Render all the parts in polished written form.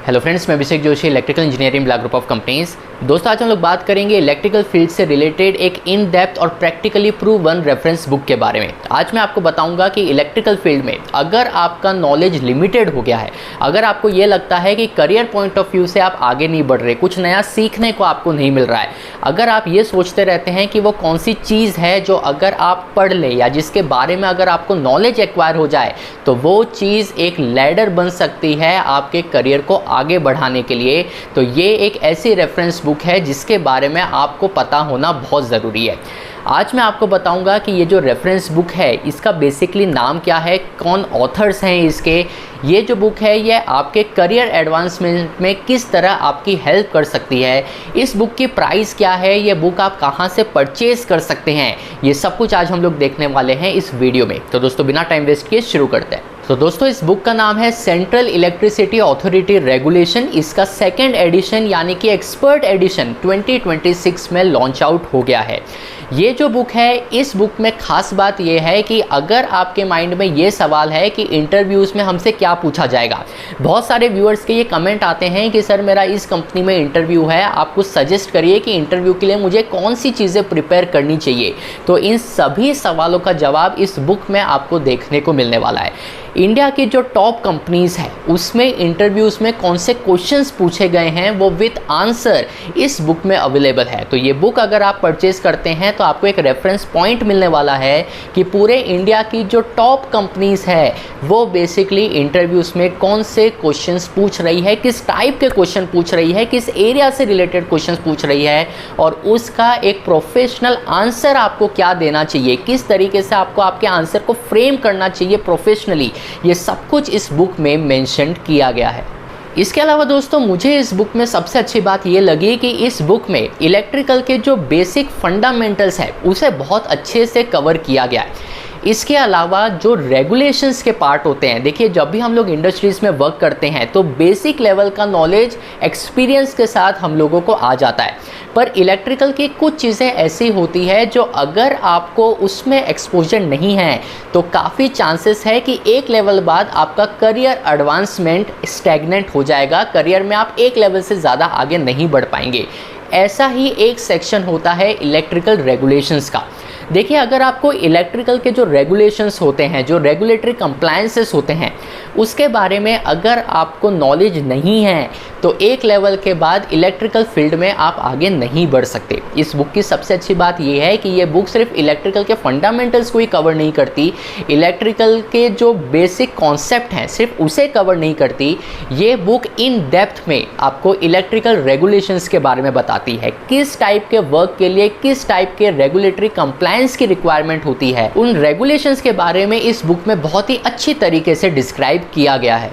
Hello friends, मैं Abhishek Joshi, electrical engineering black group of companies. दोस्तों, आज हम लोग बात करेंगे इलेक्ट्रिकल फील्ड से रिलेटेड एक इन डेप्थ और प्रैक्टिकली प्रूवन रेफरेंस बुक के बारे में। आज मैं आपको बताऊंगा कि इलेक्ट्रिकल फील्ड में अगर आपका नॉलेज लिमिटेड हो गया है, अगर आपको ये लगता है कि करियर पॉइंट ऑफ व्यू से आप आगे नहीं बढ़ रहे, कुछ नया सीखने को आपको नहीं मिल रहा है, अगर आप ये सोचते रहते हैं कि वो कौन सी चीज़ है जो अगर आप पढ़ ले या जिसके बारे में अगर आपको नॉलेज एक्वायर हो जाए तो वो चीज़ एक लैडर बन सकती है आपके करियर को आगे बढ़ाने के लिए, तो ये एक ऐसी रेफरेंस बुक है जिसके बारे में आपको पता होना बहुत ज़रूरी है। आज मैं आपको बताऊंगा कि ये जो रेफरेंस बुक है इसका बेसिकली नाम क्या है, कौन ऑथर्स हैं इसके, ये जो बुक है ये आपके करियर एडवांसमेंट में किस तरह आपकी हेल्प कर सकती है, इस बुक की प्राइस क्या है, ये बुक आप कहाँ से परचेज कर सकते हैं, ये सब कुछ आज हम लोग देखने वाले हैं इस वीडियो में। तो दोस्तों, बिना टाइम वेस्ट किए शुरू करते हैं। तो दोस्तों, इस बुक का नाम है सेंट्रल इलेक्ट्रिसिटी अथॉरिटी रेगुलेशन। इसका सेकेंड एडिशन यानी कि एक्सपर्ट एडिशन 2026 में लॉन्च आउट हो गया है। ये जो बुक है, इस बुक में खास बात ये है कि अगर आपके माइंड में ये सवाल है कि इंटरव्यूज़ में हमसे क्या पूछा जाएगा, बहुत सारे व्यूअर्स के ये कमेंट आते हैं कि सर मेरा इस कंपनी में इंटरव्यू है, आप कुछ सजेस्ट करिए कि इंटरव्यू के लिए मुझे कौन सी चीज़ें प्रिपेयर करनी चाहिए। तो इन सभी सवालों का जवाब इस बुक में आपको देखने को मिलने वाला है। इंडिया की जो टॉप कंपनीज़ हैं उसमें इंटरव्यूज़ में कौन से क्वेश्चंस पूछे गए हैं वो विद आंसर इस बुक में अवेलेबल है। तो ये बुक अगर आप परचेज़ करते हैं तो आपको एक रेफरेंस पॉइंट मिलने वाला है कि पूरे इंडिया की जो टॉप कंपनीज़ है वो बेसिकली इंटरव्यूज़ में कौन से क्वेश्चंस पूछ रही है, किस टाइप के क्वेश्चन पूछ रही है, किस एरिया से रिलेटेड क्वेश्चंस पूछ रही है और उसका एक प्रोफेशनल आंसर आपको क्या देना चाहिए, किस तरीके से आपको आपके आंसर को फ्रेम करना चाहिए प्रोफेशनली, ये सब कुछ इस बुक में मेंशन किया गया है। इसके अलावा दोस्तों, मुझे इस बुक में सबसे अच्छी बात ये लगी कि इस बुक में इलेक्ट्रिकल के जो बेसिक फंडामेंटल्स है उसे बहुत अच्छे से कवर किया गया है। इसके अलावा जो रेगुलेशंस के पार्ट होते हैं, देखिए जब भी हम लोग इंडस्ट्रीज़ में वर्क करते हैं तो बेसिक लेवल का नॉलेज एक्सपीरियंस के साथ हम लोगों को आ जाता है, पर इलेक्ट्रिकल की कुछ चीज़ें ऐसी होती है जो अगर आपको उसमें एक्सपोजर नहीं है तो काफ़ी चांसेस है कि एक लेवल बाद आपका करियर एडवांसमेंट स्टैग्नेंट हो जाएगा, करियर में आप एक लेवल से ज़्यादा आगे नहीं बढ़ पाएंगे। ऐसा ही एक सेक्शन होता है इलेक्ट्रिकल रेगुलेशंस का। देखिए, अगर आपको इलेक्ट्रिकल के जो रेगुलेशंस होते हैं, जो रेगुलेटरी कंप्लायंसेस होते हैं, उसके बारे में अगर आपको नॉलेज नहीं है तो एक लेवल के बाद इलेक्ट्रिकल फील्ड में आप आगे नहीं बढ़ सकते। इस बुक की सबसे अच्छी बात यह है कि ये बुक सिर्फ इलेक्ट्रिकल के फंडामेंटल्स को ही कवर नहीं करती, इलेक्ट्रिकल के जो बेसिक कॉन्सेप्ट हैं सिर्फ उसे कवर नहीं करती, ये बुक इन डेप्थ में आपको इलेक्ट्रिकल रेगुलेशंस के बारे में बताती है, किस टाइप के वर्क के लिए किस टाइप के रेगुलेटरी कंप्लायंस की रिक्वायरमेंट होती है, उन रेगुलेशंस के बारे में इस बुक में बहुत ही अच्छी तरीके से डिस्क्राइब किया गया है।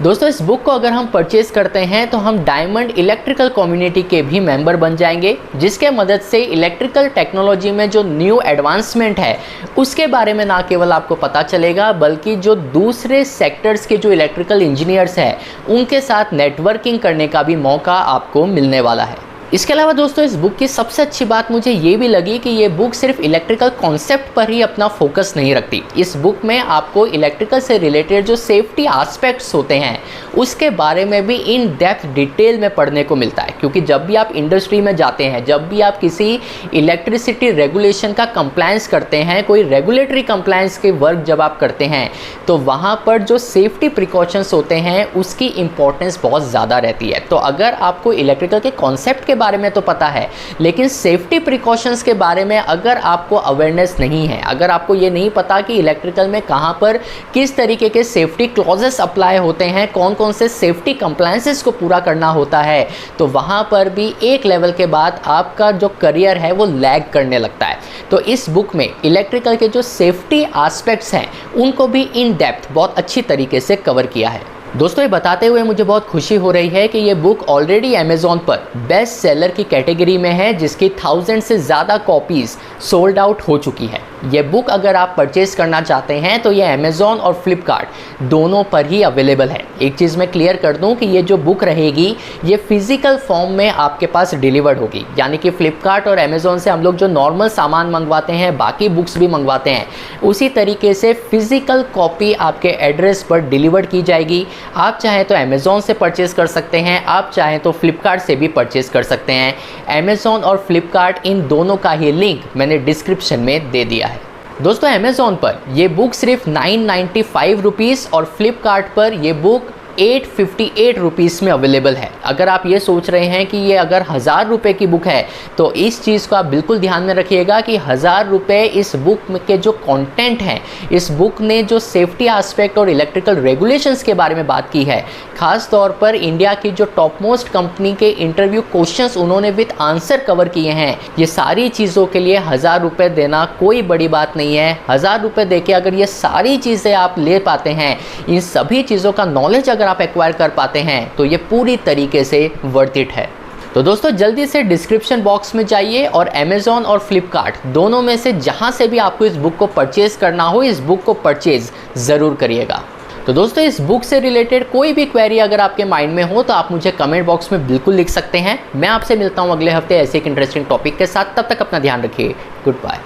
दोस्तों, इस बुक को अगर हम परचेज़ करते हैं तो हम डायमंड इलेक्ट्रिकल कम्युनिटी के भी मेंबर बन जाएंगे, जिसके मदद से इलेक्ट्रिकल टेक्नोलॉजी में जो न्यू एडवांसमेंट है उसके बारे में ना केवल आपको पता चलेगा बल्कि जो दूसरे सेक्टर्स के जो इलेक्ट्रिकल इंजीनियर्स हैं उनके साथ नेटवर्किंग करने का भी मौका आपको मिलने वाला है। इसके अलावा दोस्तों, इस बुक की सबसे अच्छी बात मुझे ये भी लगी कि ये बुक सिर्फ इलेक्ट्रिकल कॉन्सेप्ट पर ही अपना फोकस नहीं रखती। इस बुक में आपको इलेक्ट्रिकल से रिलेटेड जो सेफ्टी एस्पेक्ट्स होते हैं उसके बारे में भी इन डेप्थ डिटेल में पढ़ने को मिलता है, क्योंकि जब भी आप इंडस्ट्री में जाते हैं, जब भी आप किसी इलेक्ट्रिसिटी रेगुलेशन का कंप्लायंस करते हैं, कोई रेगुलेटरी कंप्लायंस के वर्क जब आप करते हैं तो वहाँ पर जो सेफ्टी प्रिकॉशंस होते हैं उसकी इंपॉर्टेंस बहुत ज़्यादा रहती है। तो अगर आपको इलेक्ट्रिकल के कॉन्सेप्ट के बारे में तो पता है, लेकिन सेफ्टी प्रिकॉशंस के बारे में अगर आपको अवेयरनेस नहीं है, अगर आपको ये नहीं पता कि इलेक्ट्रिकल में कहाँ पर किस तरीके के सेफ्टी क्लॉजेस अप्लाई होते हैं, कौन कौन से सेफ्टी कंप्लायंसेस को पूरा करना होता है, तो वहाँ पर भी एक लेवल के बाद आपका जो करियर है वो लैग करने लगता है। तो इस बुक में इलेक्ट्रिकल के जो सेफ्टी एस्पेक्ट्स हैं उनको भी इन डेप्थ बहुत अच्छी तरीके से कवर किया है। दोस्तों, ये बताते हुए मुझे बहुत खुशी हो रही है कि ये बुक ऑलरेडी अमेज़ॉन पर बेस्ट सेलर की कैटेगरी में है, जिसकी 1000 से ज़्यादा कॉपीज़ सोल्ड आउट हो चुकी है। ये बुक अगर आप परचेज़ करना चाहते हैं तो ये अमेज़ॉन और फ्लिपकार्ट दोनों पर ही अवेलेबल है। एक चीज़ मैं क्लियर कर दूं कि ये जो बुक रहेगी ये फिज़िकल फॉर्म में आपके पास डिलीवर्ड होगी, यानी कि फ्लिपकार्ट और अमेज़ॉन से हम लोग जो नॉर्मल सामान मंगवाते हैं, बाकी बुक्स भी मंगवाते हैं, उसी तरीके से फिज़िकल कॉपी आपके एड्रेस पर डिलीवर्ड की जाएगी। आप चाहें तो अमेज़ॉन से परचेज़ कर सकते हैं, आप चाहें तो फ्लिपकार्ट से भी परचेज़ कर सकते हैं। अमेज़ॉन और फ्लिपकार्ट इन दोनों का ही लिंक मैंने डिस्क्रिप्शन में दे दिया है। दोस्तों अमेज़ॉन पर ये बुक सिर्फ 995 रुपीज़ और फ्लिपकार्ट पर ये बुक 858 रुपीज़ में अवेलेबल है। अगर आप ये सोच रहे हैं कि ये अगर 1000 रुपये की बुक है तो इस चीज़ को आप बिल्कुल ध्यान में रखिएगा कि 1000 रुपये इस बुक के जो कंटेंट हैं, इस बुक ने जो सेफ्टी एस्पेक्ट और इलेक्ट्रिकल रेगुलेशंस के बारे में बात की है, ख़ास तौर पर इंडिया की जो टॉप मोस्ट कंपनी के इंटरव्यू क्वेश्चंस उन्होंने विद आंसर कवर किए हैं, ये सारी चीज़ों के लिए 1000 रुपये देना कोई बड़ी बात नहीं है। 1000 रुपये देके अगर ये सारी चीज़ें आप ले पाते हैं, इन सभी चीज़ों का नॉलेज अगर आप एक्वायर कर पाते हैं तो ये पूरी तरीके से वर्थ इट है। तो दोस्तों जल्दी से डिस्क्रिप्शन बॉक्स में जाइए और अमेज़ॉन और फ्लिपकार्ट दोनों में से जहां से भी आपको इस बुक को परचेज करना हो, इस बुक को परचेज ज़रूर करिएगा। तो दोस्तों इस बुक से रिलेटेड कोई भी क्वेरी अगर आपके माइंड में हो तो आप मुझे कमेंट बॉक्स में बिल्कुल लिख सकते हैं। मैं आपसे मिलता हूं अगले हफ्ते ऐसे एक इंटरेस्टिंग टॉपिक के साथ। तब तक अपना ध्यान रखिए। Good bye.